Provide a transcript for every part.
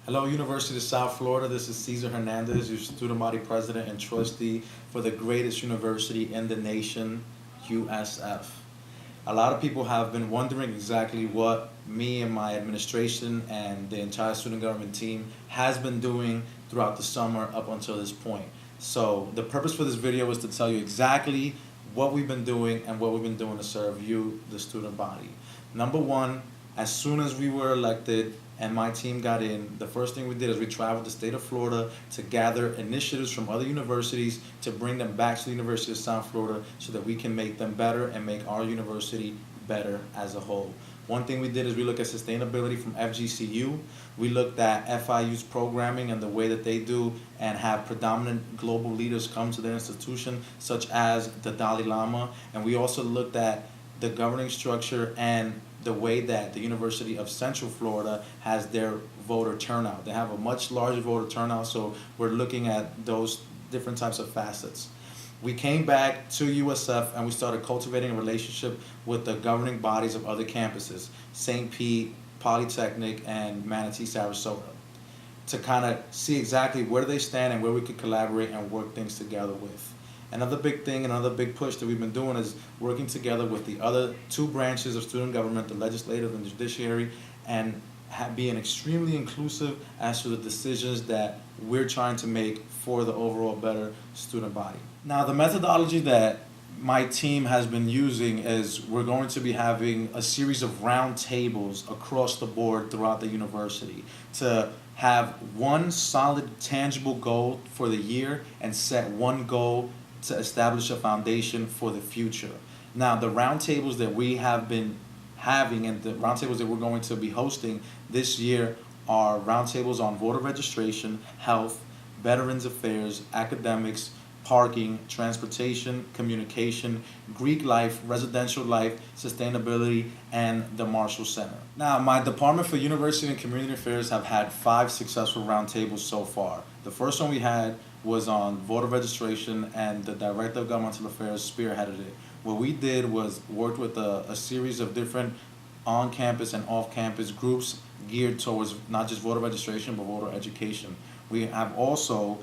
Hello, University of South Florida. This is Cesar Hernandez, your student body president and trustee for the greatest university in the nation, USF. A lot of people have been wondering exactly what me and my administration and the entire student government team has been doing throughout the summer up until this point. So the purpose for this video is to tell you exactly what we've been doing and what we've been doing to serve you, the student body. Number one, as soon as we were elected and my team got in, the first thing we did is we traveled the state of Florida to gather initiatives from other universities to bring them back to the University of South Florida so that we can make them better and make our university better as a whole. One thing we did is we looked at sustainability from FGCU. We looked at FIU's programming and the way that they do and have predominant global leaders come to their institution, such as the Dalai Lama. And we also looked at the governing structure and the way that the University of Central Florida has their voter turnout. They have a much larger voter turnout, so we're looking at those different types of facets. We came back to USF and we started cultivating a relationship with the governing bodies of other campuses, St. Pete, Polytechnic, and Manatee, Sarasota, to kind of see exactly where they stand and where we could collaborate and work things together with. Another big thing, another big push that we've been doing is working together with the other two branches of student government, the legislative and the judiciary, and being extremely inclusive as to the decisions that we're trying to make for the overall better student body. Now, the methodology that my team has been using is we're going to be having a series of round tables across the board throughout the university to have one solid, tangible goal for the year and set one goal to establish a foundation for the future. Now, the roundtables that we have been having and the roundtables that we're going to be hosting this year are roundtables on voter registration, health, veterans affairs, academics, parking, transportation, communication, Greek life, residential life, sustainability, and the Marshall Center. Now, my Department for University and Community Affairs have had 5 successful roundtables so far. The first one we had was on voter registration, and the Director of Governmental Affairs spearheaded it. What we did was worked with a series of different on-campus and off-campus groups geared towards not just voter registration, but voter education. We have also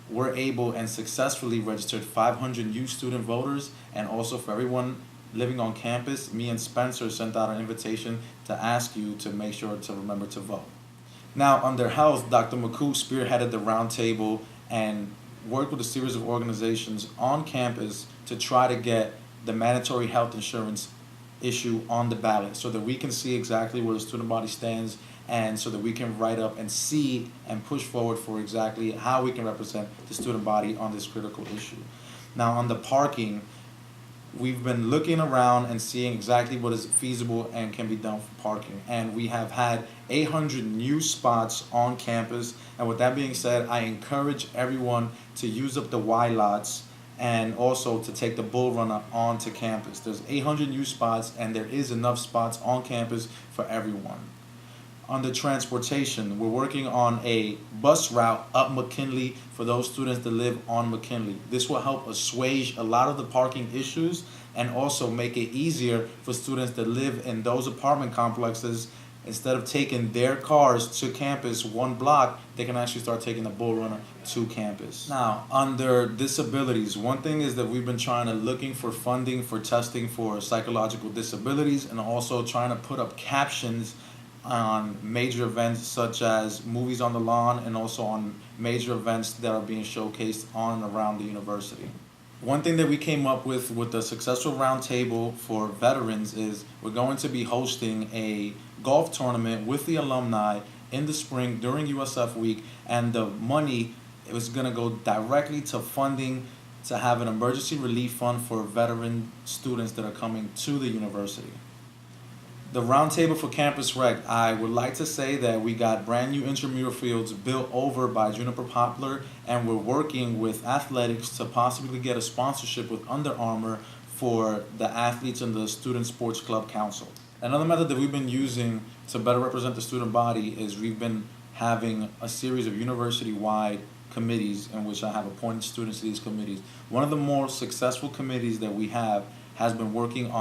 were able and successfully registered 500 new student voters, and also for everyone living on campus, me and Spencer sent out an invitation to ask you to make sure to remember to vote. Now, under health, Dr. McCoo spearheaded the roundtable and worked with a series of organizations on campus to try to get the mandatory health insurance issue on the ballot so that we can see exactly where the student body stands and so that we can write up and see and push forward for exactly how we can represent the student body on this critical issue. Now, on the parking, we've been looking around and seeing exactly what is feasible and can be done for parking. And we have had 800 new spots on campus. And with that being said, I encourage everyone to use up the Y lots and also to take the bull runner onto campus. There's 800 new spots and there is enough spots on campus for everyone. On the transportation, we're working on a bus route up McKinley for those students that live on McKinley. This will help assuage a lot of the parking issues and also make it easier for students that live in those apartment complexes. Instead of taking their cars to campus one block, they can actually start taking the bull runner to campus. Now, under disabilities, one thing is that we've been trying to looking for funding for testing for psychological disabilities and also trying to put up captions on major events such as Movies on the Lawn and also on major events that are being showcased on and around the university. One thing that we came up with the successful roundtable for veterans is we're going to be hosting a golf tournament with the alumni in the spring during USF week, and the money is going to go directly to funding to have an emergency relief fund for veteran students that are coming to the university. The roundtable for Campus Rec, I would like to say that we got brand new intramural fields built over by Juniper Poplar, and we're working with athletics to possibly get a sponsorship with Under Armour for the athletes in the Student Sports Club Council. Another method that we've been using to better represent the student body is we've been having a series of university-wide committees in which I have appointed students to these committees. One of the more successful committees that we have has been working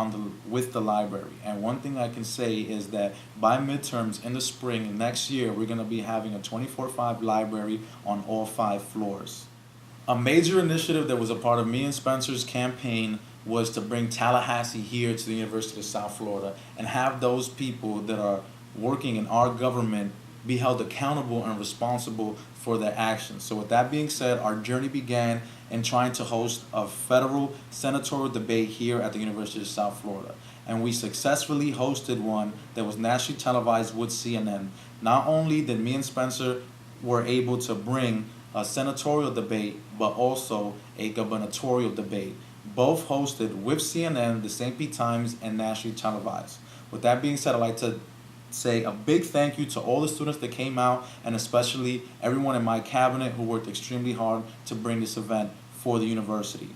with the library. And one thing I can say is that by midterms in the spring next year, we're going to be having a 24/5 library on all 5 floors. A major initiative that was a part of me and Spencer's campaign was to bring Tallahassee here to the University of South Florida and have those people that are working in our government be held accountable and responsible for their actions. So with that being said, our journey began in trying to host a federal senatorial debate here at the University of South Florida. And we successfully hosted one that was nationally televised with CNN. Not only did me and Spencer were able to bring a senatorial debate, but also a gubernatorial debate, both hosted with CNN, the St. Pete Times, and nationally televised. With that being said, I'd like to say a big thank you to all the students that came out, and especially everyone in my cabinet who worked extremely hard to bring this event for the university.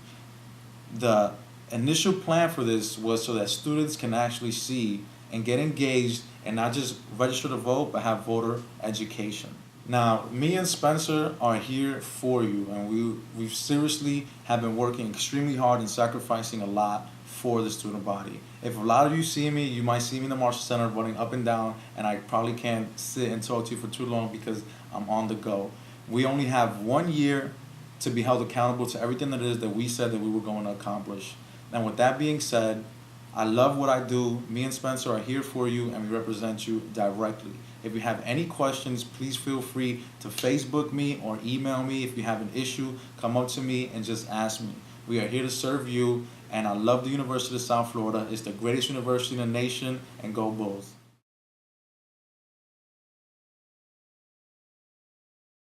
The initial plan for this was so that students can actually see and get engaged and not just register to vote, but have voter education. Now, me and Spencer are here for you, and we seriously have been working extremely hard and sacrificing a lot for the student body. If a lot of you see me, you might see me in the Marshall Center running up and down, and I probably can't sit and talk to you for too long because I'm on the go. We only have 1 year to be held accountable to everything that it is that we said that we were going to accomplish. And with that being said, I love what I do. Me and Spencer are here for you, and we represent you directly. If you have any questions, please feel free to Facebook me or email me. If you have an issue, come up to me and just ask me. We are here to serve you, and I love the University of South Florida. It's the greatest university in the nation, and go Bulls.